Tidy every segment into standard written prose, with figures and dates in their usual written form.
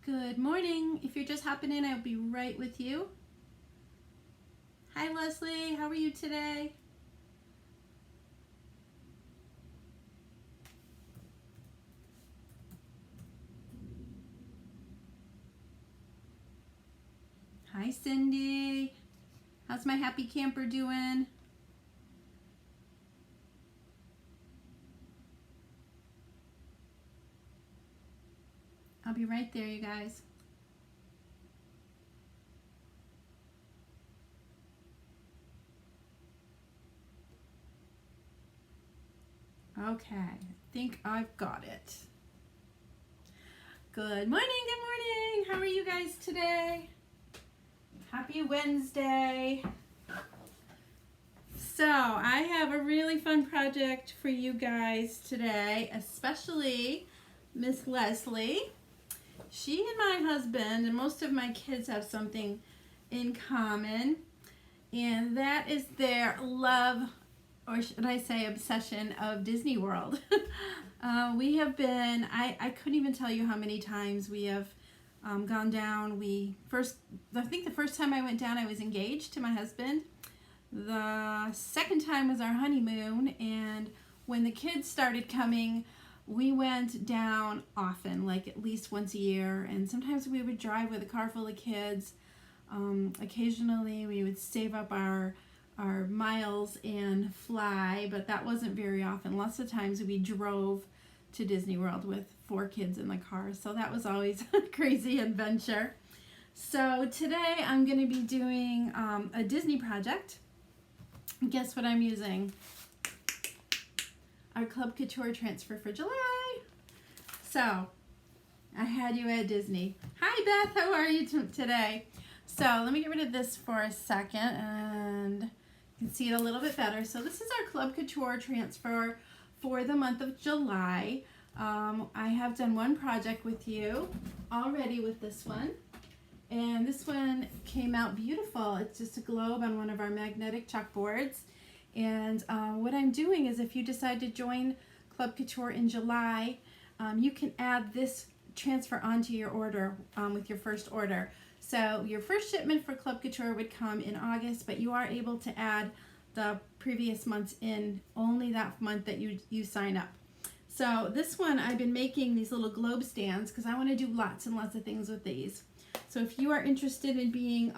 Good morning. If you're just hopping in, I'll be right with you. Hi, Leslie. How are you today? Hi, Cindy. How's my happy camper doing? I'll be right there, you guys. Okay, I think I've got it. Good morning, good morning. How are you guys today? Happy Wednesday. So I have a really fun project for you guys today, especially Miss Leslie. She and my husband and most of my kids have something in common, and that is their love, or should I say obsession, of Disney World. We have been, I couldn't even tell you how many times we have gone down. I think the first time I went down I was engaged to my husband. The second time was our honeymoon, and when the kids started coming, we went down often, like at least once a year, and sometimes we would drive with a car full of kids. Occasionally we would save up our miles and fly, but that wasn't very often. Lots of times we drove to Disney World with 4 kids in the car, so that was always a crazy adventure. So today I'm going to be doing a Disney project. Guess what I'm using? Our Club Couture transfer for July. So I had you at Disney. Hi Beth, how are you today? So let me get rid of this for a second and you can see it a little bit better. So this is our Club Couture transfer for the month of July. I have done one project with you already with this one. And this one came out beautiful. It's just a globe on one of our magnetic chalkboards. And what I'm doing is, if you decide to join Club Couture in July, you can add this transfer onto your order with your first order. So your first shipment for Club Couture would come in August, but you are able to add the previous months in only that month that you sign up. So this one, I've been making these little globe stands because I want to do lots and lots of things with these. So if you are interested in being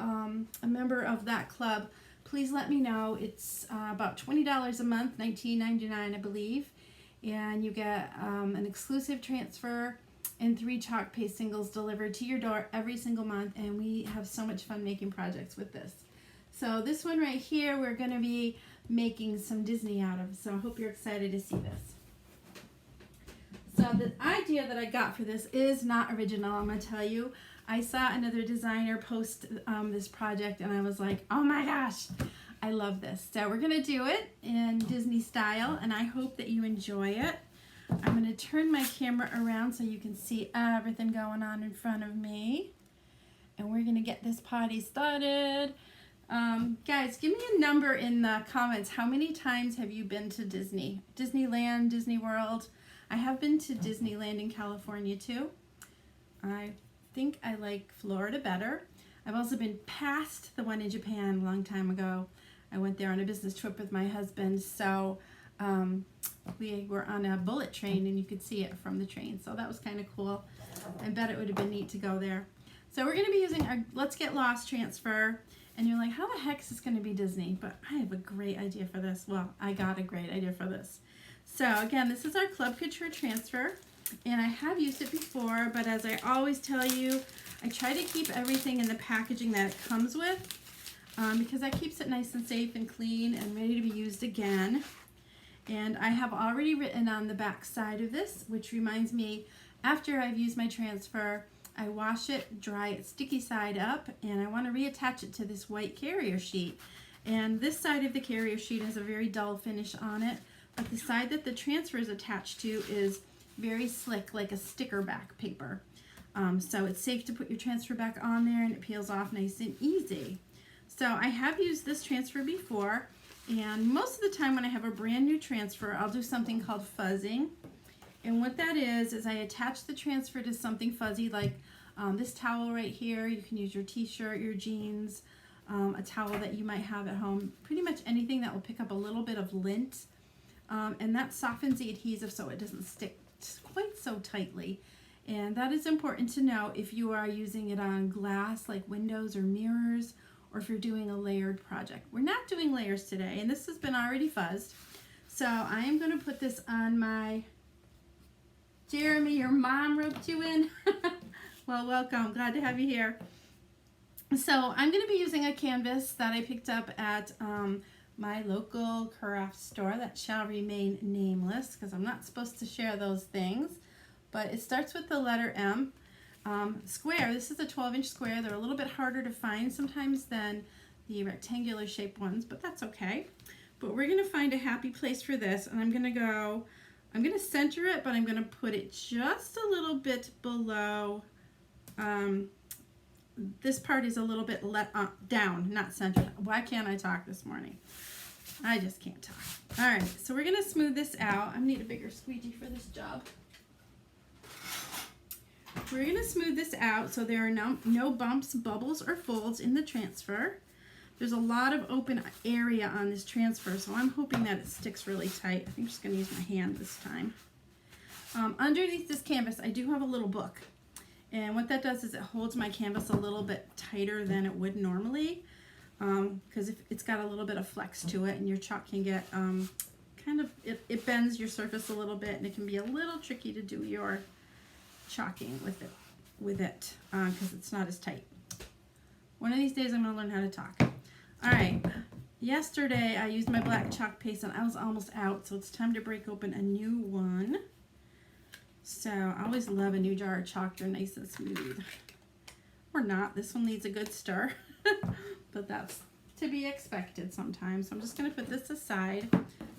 a member of that club, please let me know. It's about $20 a month, $19.99 I believe, and you get an exclusive transfer and 3 chalk paste singles delivered to your door every single month, and we have so much fun making projects with this. So this one right here, we're going to be making some Disney out of, so I hope you're excited to see this. So the idea that I got for this is not original, I'm going to tell you. I saw another designer post this project and I was like, oh my gosh, I love this. So we're going to do it in Disney style, and I hope that you enjoy it. I'm going to turn my camera around so you can see everything going on in front of me. And we're going to get this party started. Guys, give me a number in the comments. How many times have you been to Disney? Disneyland, Disney World? I have been to Disneyland in California too. I think I like Florida better. I've also been past the one in Japan a long time ago. I went there on a business trip with my husband, so we were on a bullet train and you could see it from the train, so that was kind of cool. I bet it would have been neat to go there. So we're going to be using our Let's Get Lost transfer, and you're like, how the heck is this going to be Disney? But I have a great idea for this. Well, I got a great idea for this. So again, this is our Club Couture transfer, and I have used it before, but as I always tell you, I try to keep everything in the packaging that it comes with because that keeps it nice and safe and clean and ready to be used again. And I have already written on the back side of this, which reminds me, after I've used my transfer, I wash it, dry it sticky side up, and I want to reattach it to this white carrier sheet. And this side of the carrier sheet has a very dull finish on it, but the side that the transfer is attached to is very slick, like a sticker back paper. So it's safe to put your transfer back on there and it peels off nice and easy. So I have used this transfer before, and most of the time when I have a brand new transfer, I'll do something called fuzzing. And what that is I attach the transfer to something fuzzy like This towel right here, you can use your t-shirt, your jeans, a towel that you might have at home, pretty much anything that will pick up a little bit of lint, and that softens the adhesive so it doesn't stick quite so tightly. And that is important to know if you are using it on glass like windows or mirrors, or if you're doing a layered project. We're not doing layers today, and this has been already fuzzed. So I am going to put this on my, Jeremy, your mom roped you in. Well, welcome, glad to have you here. So I'm going to be using a canvas that I picked up at my local craft store that shall remain nameless because I'm not supposed to share those things. But it starts with the letter M. Square, this is a 12-inch square. They're a little bit harder to find sometimes than the rectangular shaped ones, but that's okay. But we're going to find a happy place for this, and I'm going to center it, but I'm going to put it just a little bit below. This part is a little bit down, not centered. Why can't I talk this morning? I just can't talk. All right, so we're going to smooth this out. I need a bigger squeegee for this job. We're going to smooth this out so there are no bumps, bubbles, or folds in the transfer. There's a lot of open area on this transfer, so I'm hoping that it sticks really tight. I think I'm just going to use my hand this time. Underneath this canvas, I do have a little book. And what that does is it holds my canvas a little bit tighter than it would normally, because it's got a little bit of flex to it, and your chalk can get it bends your surface a little bit, and it can be a little tricky to do your chalking with it because it's not as tight. One of these days I'm going to learn how to talk. All right, yesterday I used my black chalk paste and I was almost out, so it's time to break open a new one. So I always love a new jar of chalk. They're nice and smooth. Or not. This one needs a good stir. But that's to be expected sometimes. So I'm just going to put this aside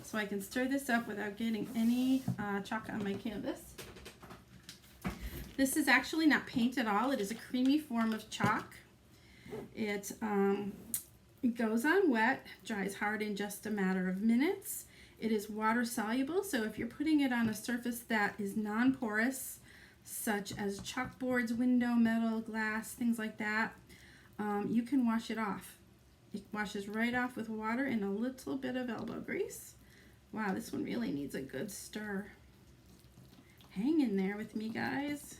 so I can stir this up without getting any chalk on my canvas. This is actually not paint at all. It is a creamy form of chalk. It goes on wet, dries hard in just a matter of minutes. It is water soluble, so if you're putting it on a surface that is non-porous, such as chalkboards, window, metal, glass, things like that, you can wash it off. It washes right off with water and a little bit of elbow grease. Wow, this one really needs a good stir. Hang in there with me, guys.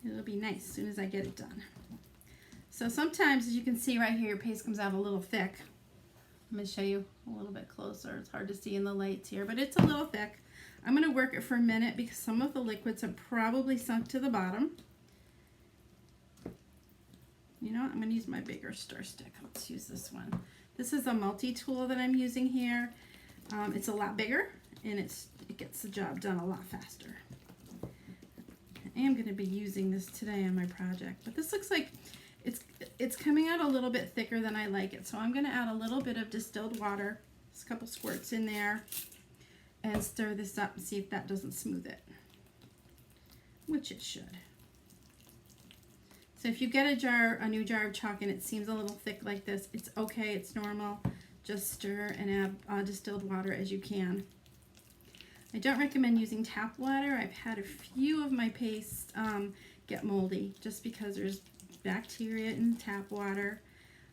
It'll be nice as soon as I get it done. So sometimes, as you can see right here, your paste comes out a little thick. I'm going to show you a little bit closer. It's hard to see in the lights here, but it's a little thick. I'm going to work it for a minute because some of the liquids have probably sunk to the bottom. You know what? I'm going to use my bigger stir stick. Let's use this one. This is a multi-tool that I'm using here. It's a lot bigger, and it gets the job done a lot faster. I am going to be using this today on my project, but this looks like it's coming out a little bit thicker than I like it, so I'm going to add a little bit of distilled water, just a couple squirts in there, and stir this up and see if that doesn't smooth it, which it should. So if you get a new jar of chalk and it seems a little thick like this, it's okay, it's normal. Just stir and add distilled water as you can. I don't recommend using tap water. I've had a few of my pastes get moldy just because there's bacteria in tap water,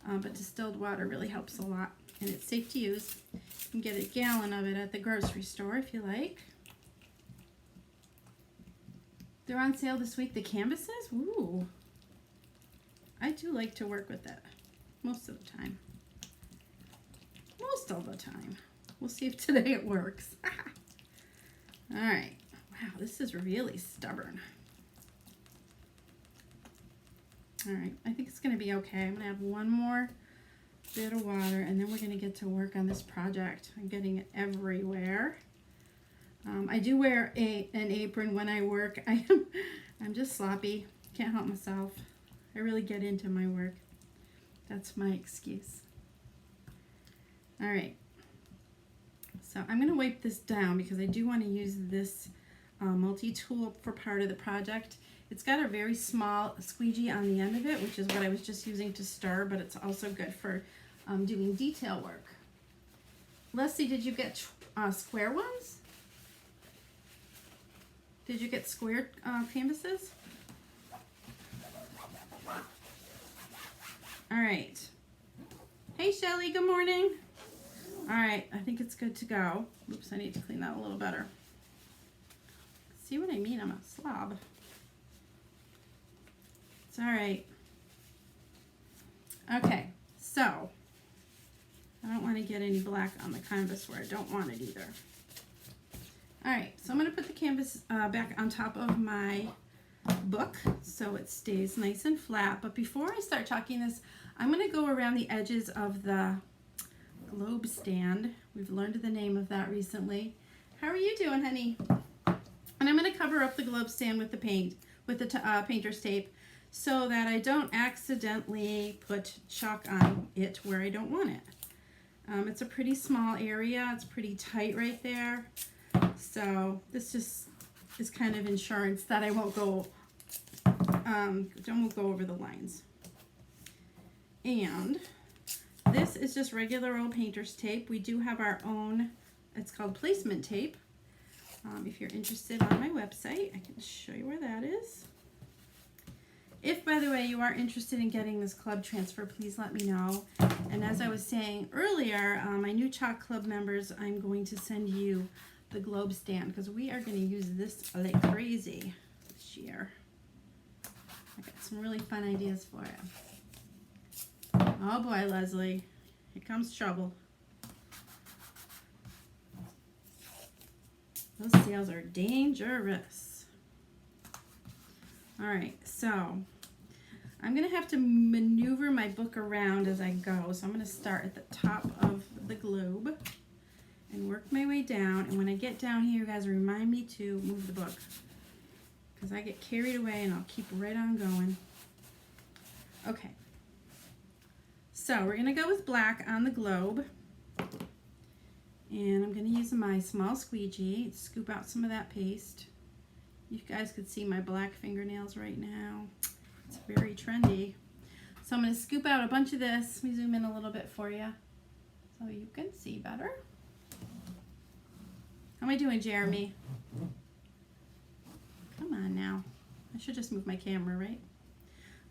but distilled water really helps a lot, and it's safe to use. You can get a gallon of it at the grocery store if you like. They're on sale this week, the canvases. Ooh, I do like to work with that most of the time. Most of the time. We'll see if today it works. All right. Wow, this is really stubborn. All right, I think it's going to be okay. I'm going to add one more bit of water, and then we're going to get to work on this project. I'm getting it everywhere. I do wear an apron when I work. I'm just sloppy. Can't help myself. I really get into my work. That's my excuse. All right. So I'm going to wipe this down because I do want to use this multi-tool for part of the project. It's got a very small squeegee on the end of it, which is what I was just using to stir, but it's also good for doing detail work. Leslie, did you get square ones? Did you get square canvases? right. Hey Shelly, good morning. All right, I think it's good to go. Oops, I need to clean that a little better. See what I mean? I'm a slob. It's all right. Okay, so I don't want to get any black on the canvas where I don't want it either. All right, so I'm going to put the canvas back on top of my book so it stays nice and flat. But before I start chalking this, I'm going to go around the edges of the globe stand. We've learned the name of that recently. How are you doing, honey? And I'm going to cover up the globe stand with the paint, with the painter's tape, so that I don't accidentally put chalk on it where I don't want it. It's a pretty small area. It's pretty tight right there. So this just is kind of insurance that I won't go over the lines. And this is just regular old painter's tape. We do have our own, it's called placement tape. If you're interested, on my website, I can show you where that is. If, by the way, you are interested in getting this club transfer, please let me know. And as I was saying earlier, my new Chalk Club members, I'm going to send you the globe stand because we are going to use this like crazy this year. I got some really fun ideas for it. Oh boy, Leslie, here comes trouble. Those sales are dangerous. All right, so I'm going to have to maneuver my book around as I go. So I'm going to start at the top of the globe and work my way down. And when I get down here, you guys remind me to move the book because I get carried away and I'll keep right on going. Okay. So we're going to go with black on the globe. And I'm going to use my small squeegee, scoop out some of that paste. You guys could see my black fingernails right now. It's very trendy. So I'm going to scoop out a bunch of this. Let me zoom in a little bit for you so you can see better. How am I doing, Jeremy? Come on now. I should just move my camera, right?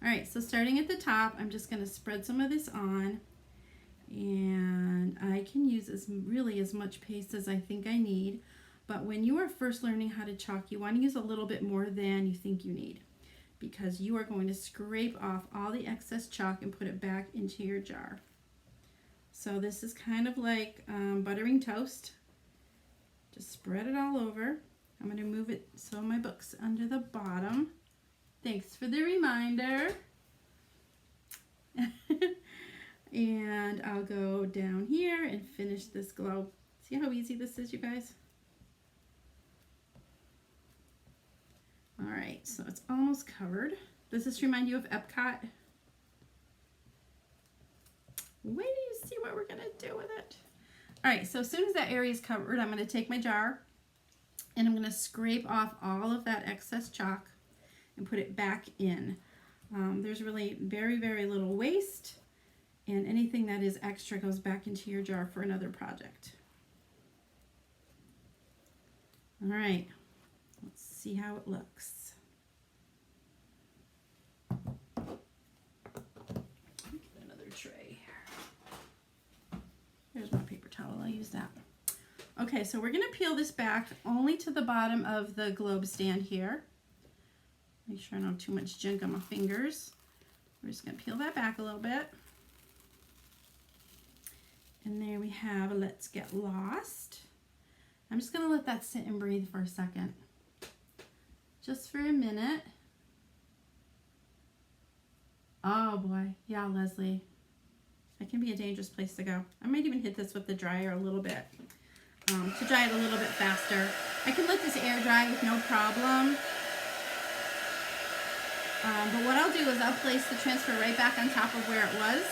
All right, so starting at the top, I'm just going to spread some of this on. And I can use really as much paste as I think I need. But when you are first learning how to chalk, you want to use a little bit more than you think you need because you are going to scrape off all the excess chalk and put it back into your jar. So this is kind of like buttering toast. Just spread it all over. I'm going to move it so my book's under the bottom. Thanks for the reminder. And I'll go down here and finish this globe. See how easy this is, you guys? All right, so it's almost covered. Does this remind you of Epcot? Wait till you see what we're gonna do with it. All right, so as soon as that area is covered, I'm gonna take my jar and I'm gonna scrape off all of that excess chalk and put it back in. There's really very, very little waste, and anything that is extra goes back into your jar for another project. All right. Let's see how it looks. Get another tray here. There's my paper towel. I'll use that. Okay, so we're going to peel this back only to the bottom of the globe stand here. Make sure I don't have too much junk on my fingers. We're just going to peel that back a little bit. And there we have Let's Get Lost. I'm just going to let that sit and breathe for a second. Just for a minute. Oh boy, yeah, Leslie. It can be a dangerous place to go. I might even hit this with the dryer a little bit to dry it a little bit faster. I can let this air dry with no problem. But what I'll do is I'll place the transfer right back on top of where it was.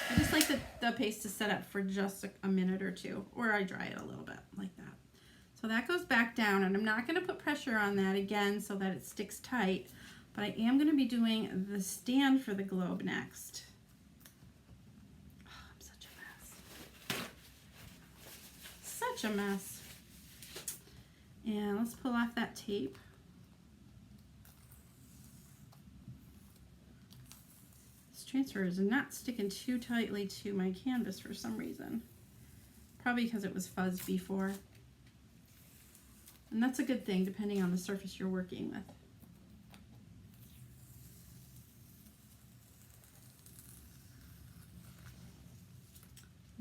I just like the paste to set up for just a minute or two, or I dry it a little bit like that. So that goes back down, and I'm not going to put pressure on that again so that it sticks tight, but I am going to be doing the stand for the globe next. Oh, I'm such a mess. Such a mess. And let's pull off that tape. transfer is not sticking too tightly to my canvas for some reason. Probably because it was fuzzed before. And that's a good thing depending on the surface you're working with.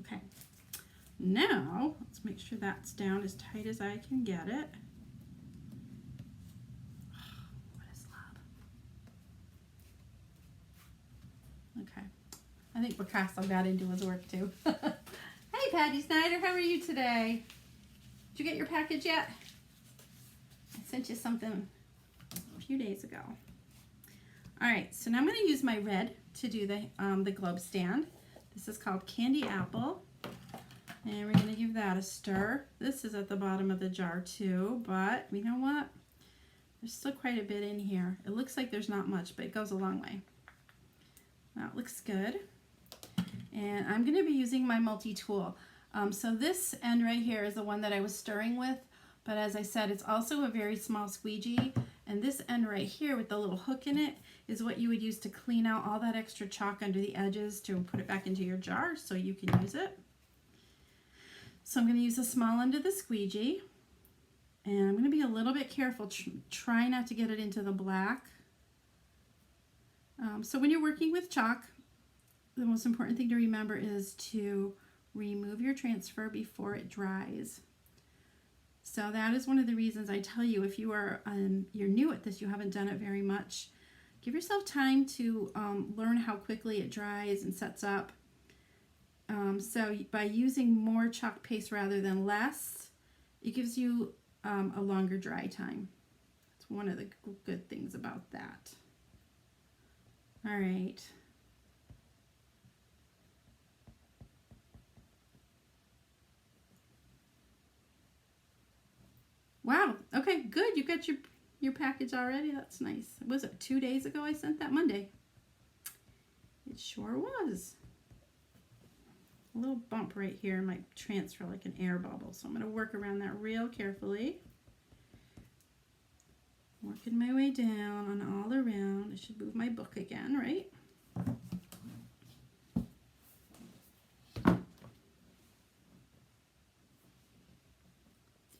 Okay, now let's make sure that's down as tight as I can get it. What is love? Okay, I think Picasso got into his work too. Hey Patty Snyder, how are you today? Did you get your package yet? I sent you something a few days ago. All right, so now I'm going to use my red to do the globe stand. This is called Candy Apple, and we're going to give that a stir. This is at the bottom of the jar too, but you know what? There's still quite a bit in here. It looks like there's not much, but it goes a long way. That looks good. And I'm going to be using my multi-tool. So this end right here is the one that I was stirring with, but as I said, it's also a very small squeegee. And this end right here with the little hook in it is what you would use to clean out all that extra chalk under the edges to put it back into your jar so you can use it. So I'm going to use the small end of the squeegee. And I'm going to be a little bit careful, try not to get it into the black. So when you're working with chalk, the most important thing to remember is to remove your transfer before it dries. So that is one of the reasons I tell you, if you are you're new at this, you haven't done it very much, give yourself time to learn how quickly it dries and sets up. So by using more chalk paste rather than less, it gives you a longer dry time. It's one of the good things about that. All right. Wow, okay, good. You got your package already. That's nice. Was it 2 days ago I sent that? Monday? It sure was. A little bump right here might transfer like an air bubble, so I'm going to work around that real carefully. Working my way down on all around. I should move my book again, right?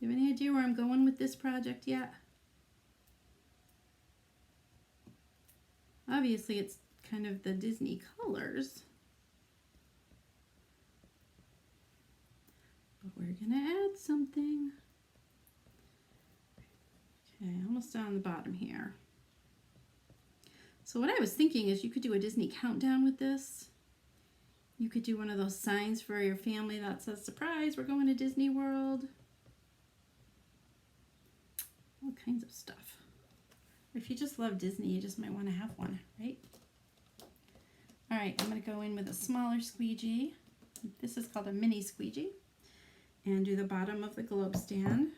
Do you have any idea where I'm going with this project yet? Obviously, it's kind of the Disney colors. But we're going to add something. Okay, almost down the bottom here. So what I was thinking is you could do a Disney countdown with this. You could do one of those signs for your family that says, surprise, we're going to Disney World. All kinds of stuff. If you just love Disney, you just might want to have one, right? All right, I'm going to go in with a smaller squeegee. This is called a mini squeegee. And do the bottom of the globe stand.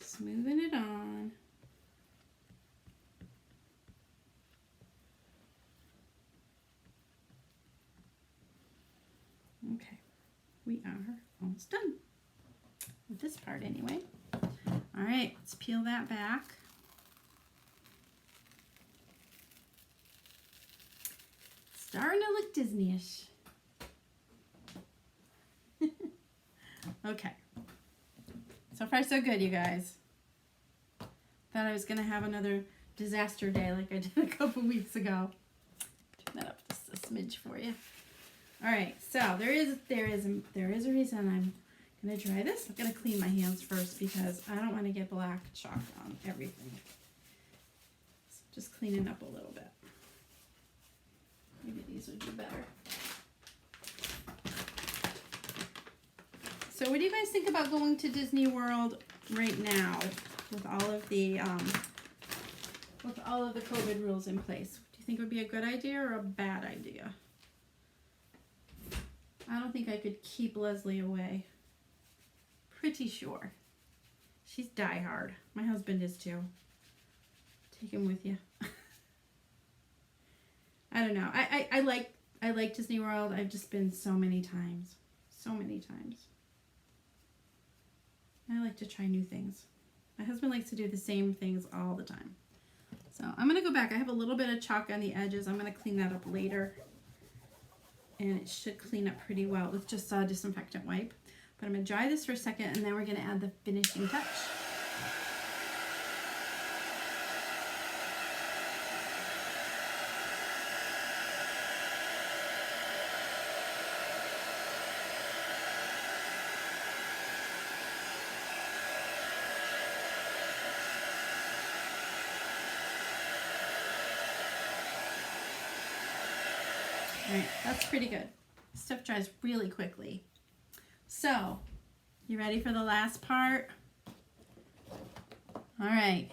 Smoothing it on. Okay, we are almost done. With this part anyway. All right, let's peel that back. Starting to look Disney-ish. Okay. So far so good, you guys. Thought I was going to have another disaster day like I did a couple weeks ago. Turn that up just a smidge for you. All right, so there is a reason I'm going to try this. I'm going to clean my hands first because I don't want to get black chalk on everything. So just cleaning up a little bit. Maybe these would be better. So what do you guys think about going to Disney World right now with all of the COVID rules in place? Do you think it would be a good idea or a bad idea? I don't think I could keep Leslie away. Pretty sure. She's diehard. My husband is too. Take him with you. I don't know. I like Disney World. I've just been so many times. So many times. I like to try new things. My husband likes to do the same things all the time. So So I'm going to go back. I have a little bit of chalk on the edges. I'm going to clean that up later. And it should clean up pretty well with just a disinfectant wipe. But I'm going to dry this for a second, and then we're going to add the finishing touch. All right, that's pretty good. Stuff dries really quickly. So, you ready for the last part? All right.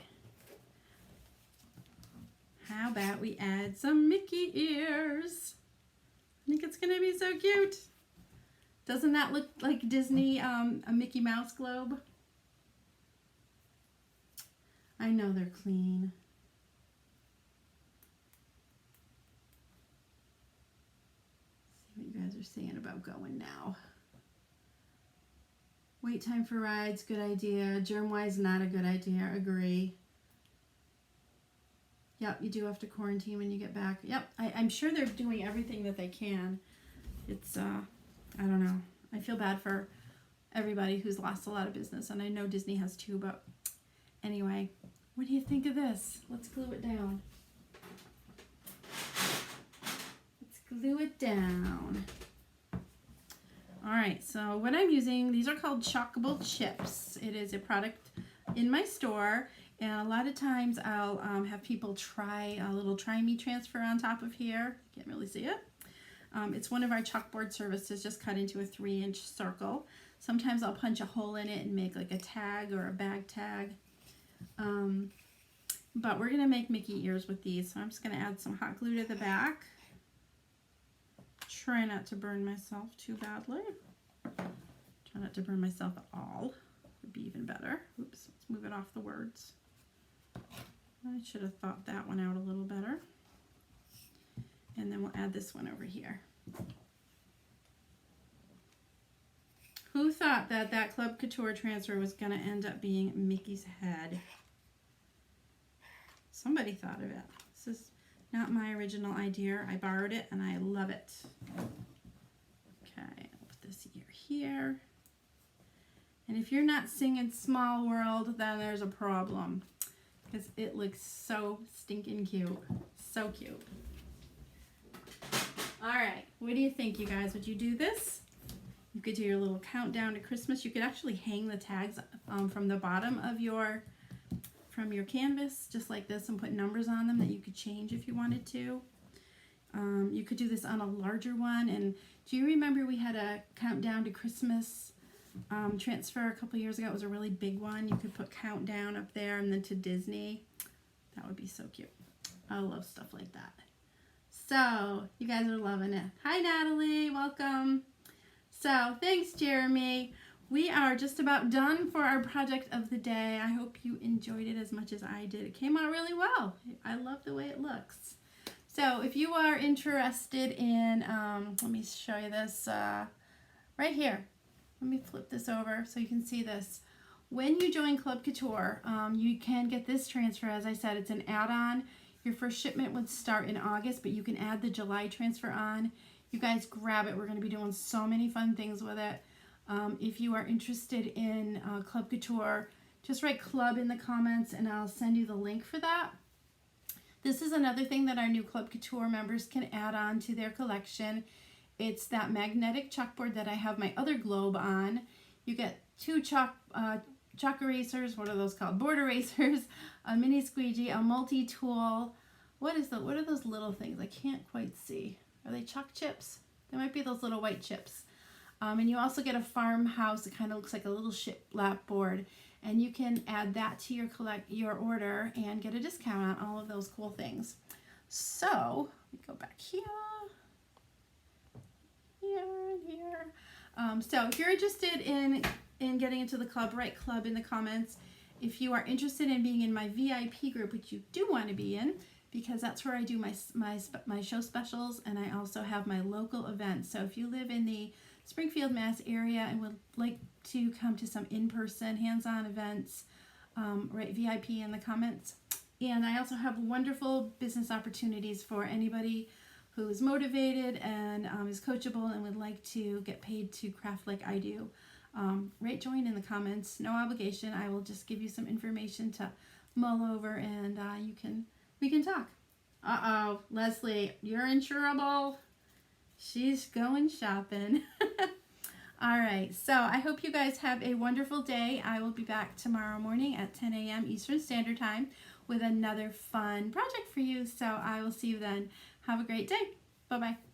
How about we add some Mickey ears? I think it's gonna be so cute. Doesn't that look like Disney, a Mickey Mouse globe? I know they're clean. See what you guys are saying about going now. Wait time for rides, good idea. Germ-wise, not a good idea, agree. Yep, you do have to quarantine when you get back. Yep, I'm sure they're doing everything that they can. It's, I don't know. I feel bad for everybody who's lost a lot of business, and I know Disney has too, but anyway, what do you think of this? Let's glue it down. Let's glue it down. All right, so what I'm using, these are called Chalkable Chips. It is a product in my store, and a lot of times I'll have people try a little Try Me transfer on top of here. Can't really see it. It's one of our chalkboard services, just cut into a 3-inch circle. Sometimes I'll punch a hole in it and make like a tag or a bag tag. But we're gonna make Mickey ears with these, so I'm just gonna add some hot glue to the back. Try not to burn myself too badly. Try not to burn myself at all. Would be even better. Oops, let's move it off the words. I should have thought that one out a little better. And then we'll add this one over here. Who thought that that Club Couture transfer was going to end up being Mickey's head? Somebody thought of it. This is not my original idea. I borrowed it and I love it. Okay, I'll put this ear here. And if you're not singing Small World, then there's a problem. Because it looks so stinking cute. So cute. Alright, what do you think, you guys? Would you do this? You could do your little countdown to Christmas. You could actually hang the tags from the bottom of your canvas, just like this, and put numbers on them that you could change if you wanted to. You could do this on a larger one. And do you remember we had a countdown to Christmas transfer a couple years ago? It was a really big one. You could put countdown up there and then to Disney. That would be so cute. I love stuff like that. So you guys are loving it. Hi Natalie, welcome. So thanks Jeremy. We are just about done for our project of the day. I hope you enjoyed it as much as I did. It came out really well. I love the way it looks. So if you are interested in, let me show you this right here. Let me flip this over so you can see this. When you join Club Couture, you can get this transfer. As I said, it's an add-on. Your first shipment would start in August, but you can add the July transfer on. You guys grab it. We're going to be doing so many fun things with it. If you are interested in Club Couture, just write club in the comments and I'll send you the link for that. This is another thing that our new Club Couture members can add on to their collection. It's that magnetic chalkboard that I have my other globe on. You get 2 chalk erasers, what are those called? Board erasers, a mini squeegee, a multi-tool. What are those little things? I can't quite see. Are they chalk chips? They might be those little white chips. And you also get a farmhouse. It kind of looks like a little shiplap board. And you can add that to your order and get a discount on all of those cool things. So, let me go back here. Here and here. So if you're interested in getting into the club, write club in the comments. If you are interested in being in my VIP group, which you do want to be in, because that's where I do my show specials, and I also have my local events. So if you live in the Springfield, Mass area and would like to come to some in-person, hands-on events, write VIP in the comments And I also have wonderful business opportunities for anybody who is motivated and is coachable and would like to get paid to craft like I do. Rate join in the comments, no obligation. I will just give you some information to mull over, and we can talk. Uh-oh, Leslie, you're in trouble. She's going shopping. All right, so I hope you guys have a wonderful day. I will be back tomorrow morning at 10 a.m. Eastern Standard Time with another fun project for you. So I will see you then. Have a great day. Bye-bye.